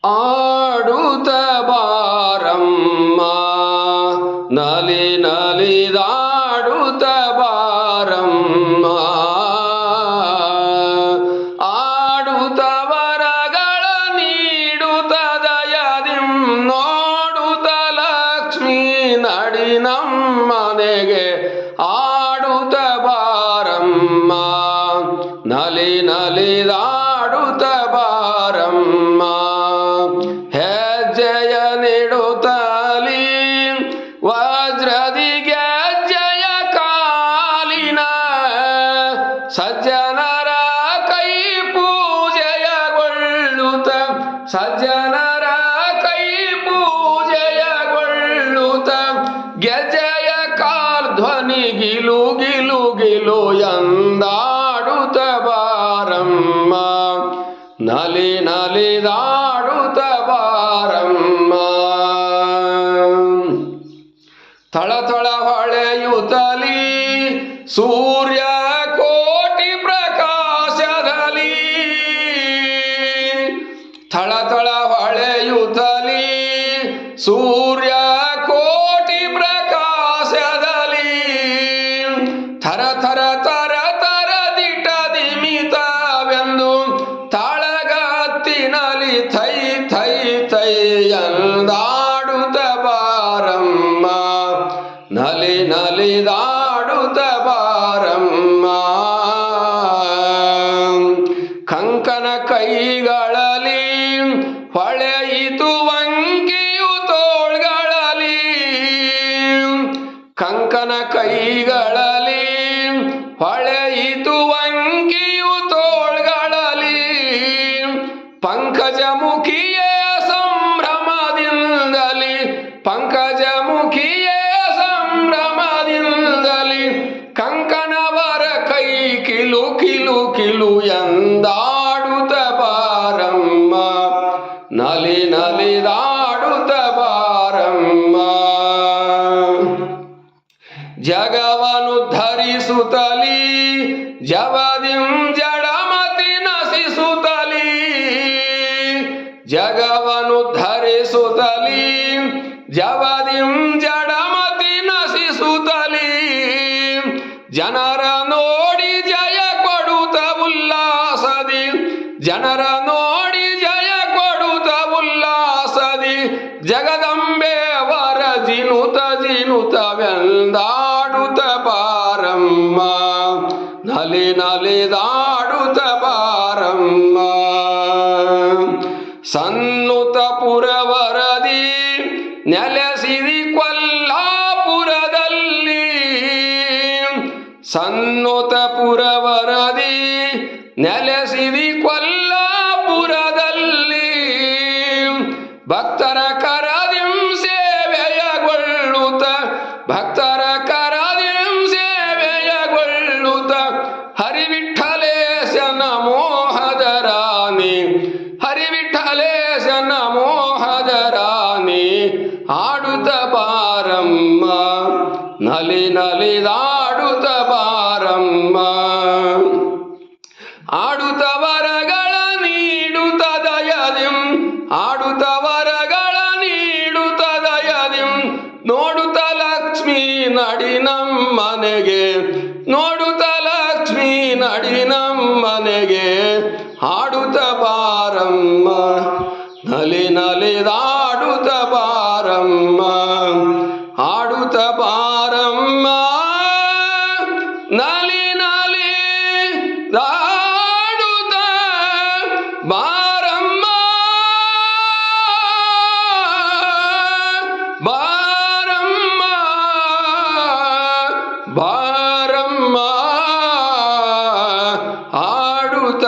ಆಡುತ್ತ ಬಾರಮ್ಮ ನಲಿ ನಲಿದಾಡುತ್ತ ಬಾರಮ್ಮ ಆಡುತ್ತ ವರಗಳ ನೀಡುತ್ತ ದಯದಿಂ ನೋಡುತ್ತ ಲಕ್ಷ್ಮೀ ನಡಿ ನಮ್ಮನೆಗೆ ಆಡುತ್ತ ಬಾರಮ್ಮ ನಲಿ ನಲಿದಾಡುತ್ತ ಬಾರಮ್ಮ ಹೆಜ್ಜೆಯ ನೀಡುತ್ತಲಿ ವಜ್ರದಿ ಗೆಜ್ಜೆಯ ಕಾಲಿನ ಸಜ್ಜನರ ಕೈ ಪೂಜೆಯಗೊಳ್ಳುತ್ತ ಸಜ್ಜನರ ಕೈ ಪೂಜೆಯಗೊಳ್ಳುತ್ತ ಗೆಜ್ಜೆಯ ಕಾಲ್ ಧ್ವನಿ ಗಿಲು ಗಿಲು ಗಿಲು ಎಂದಾಡುತ್ತ ಬಾರಮ್ಮ ನಲಿ ನಲಿದಾಡುತ್ತ ಬಾರಮ್ಮ ಥಳಥಳ ಹೊಳೆಯುತ್ತಲಿ ಸೂರ್ಯ ಕೋಟಿ ಪ್ರಕಾಶದಲ್ಲಿ ಥಳಥಳ ಹೊಳೆಯುತ್ತಲಿ ಸೂರ್ಯ ಕೋಟಿ ಪ್ರಕಾಶದಲ್ಲಿ ಥರ ಥರ ತರ ತರ ದಿಟ ದಿಮಿತವೆಂದು ತಾಳಗತ್ತಿನಲಿ ಥೈ ಥೈ ಥೈ ಎಂದಾಡುತ್ತ ಬಾರಮ್ಮ ನಲಿ ನಲಿದಾಡುತ್ತ ಬಾರಮ್ಮ ಕಂಕನ ಕೈಗಳಲ್ಲಿ ಹೊಳೆಯಿತು ವಂಕಿಯು ತೋಳ್ಗಳಲ್ಲಿ ಕಂಕನ ಕೈಗಳಲ್ಲಿ ಹೊಳೆಯಿತು ವಂಕಿಯು ತೋಳ್ಗಳಲ್ಲಿ ಪಂಕಜ ಮುಖಿಯೇ ಸಂಭ್ರಮದಿಂದಲಿ ಪಂಕಜ ಮುಖಿಯೇ ಸಂಭ್ರಮದಿಂದಲಿ ಕಂಕನವರ ಕೈ ಕಿಲು ಕಿಲು ಕಿಲು ಎಂದಾಡುತ್ತ ಬಾರಮ್ಮ ನಲಿ ನಲಿದಾಡುತ್ತ ಬಾರಮ್ಮ ಜಗವನು ಧರಿಸುತ್ತಲಿ ಜವದಿಂ ಜಡಮತಿ ನಸಿಸುತ್ತಲಿ ಜಗವನು ಧರಿಸುತ್ತಲಿ ಜವದಿಂ ಜಡಮತಿ ನಸಿಸುತ್ತಲಿ ಜನರ ನೋಡಿ ಜಯ ಕೊಡುತ್ತ ಉಲ್ಲಾಸದಿ ಜನರ ನೋಡಿ ಜಯ ಕೊಡುತ್ತ ಉಲ್ಲಾಸದಿ ಜಗದಂಬೆ ವರ ಜಿನುತ ಜಿನುತವೆಂದಾಡುತ್ತ ಬಾರಮ್ಮ ನಲಿ ನಲಿದಾಡುತ್ತ ಬಾರಮ್ಮ ಸನ್ನುತ ಪುರವರದಿ ನೆಲೆಸಿದಿ ಕೊಲ್ಲಾಪುರದಲ್ಲಿ ಸನ್ನುತ ಪುರವರದಿ ನೆಲೆಸಿದಿ ಕೊಲ್ಲಾಪುರದಲ್ಲಿ ಭಕ್ತರ ಕರದಿಂ ಸೇವೆಯಗೊಳ್ಳುತ್ತ ಭಕ್ತರ ಕರದಿಂ ಸೇವೆಯಗೊಳ್ಳುತ್ತ ಹರಿವಿಠಲೇಶನ ಮೋಹದ ರಾಣಿ ಹರಿವಿಠಲೇಶನ ಮೋಹದ ರಾಣಿ ಆಡುತ್ತ ಬಾರಮ್ಮ ನಲಿ ನಲಿದಾಡುತ್ತ ಬಾರಮ್ಮ ಆಡುತ್ತ ವರಗಳ ನೀಡುತ್ತ ದಯದಿಂ ಆಡುತ್ತ ವರಗಳ ನೀಡುತ್ತ ದಯದಿಂ ನೋಡುತ್ತ ಲಕ್ಷ್ಮೀ ನಡಿ ನಮ್ಮನೆಗೆ ನೋಡುತ್ತ ಲಕ್ಷ್ಮೀ ನಡಿ ನಮ್ಮನೆಗೆ ಆಡುತ್ತ ಬಾರಮ್ಮ ನಲಿ ನಲಿದಾಡುತ್ತ ಬಾರಮ್ಮ ಆಡುತ್ತ ಬಾರಮ್ಮ ನಲಿ ನಲಿದಾಡುತ್ತ ಬಾರಮ್ಮ ಬಾರಮ್ಮ ಬಾರಮ್ಮ ಆಡುತ್ತ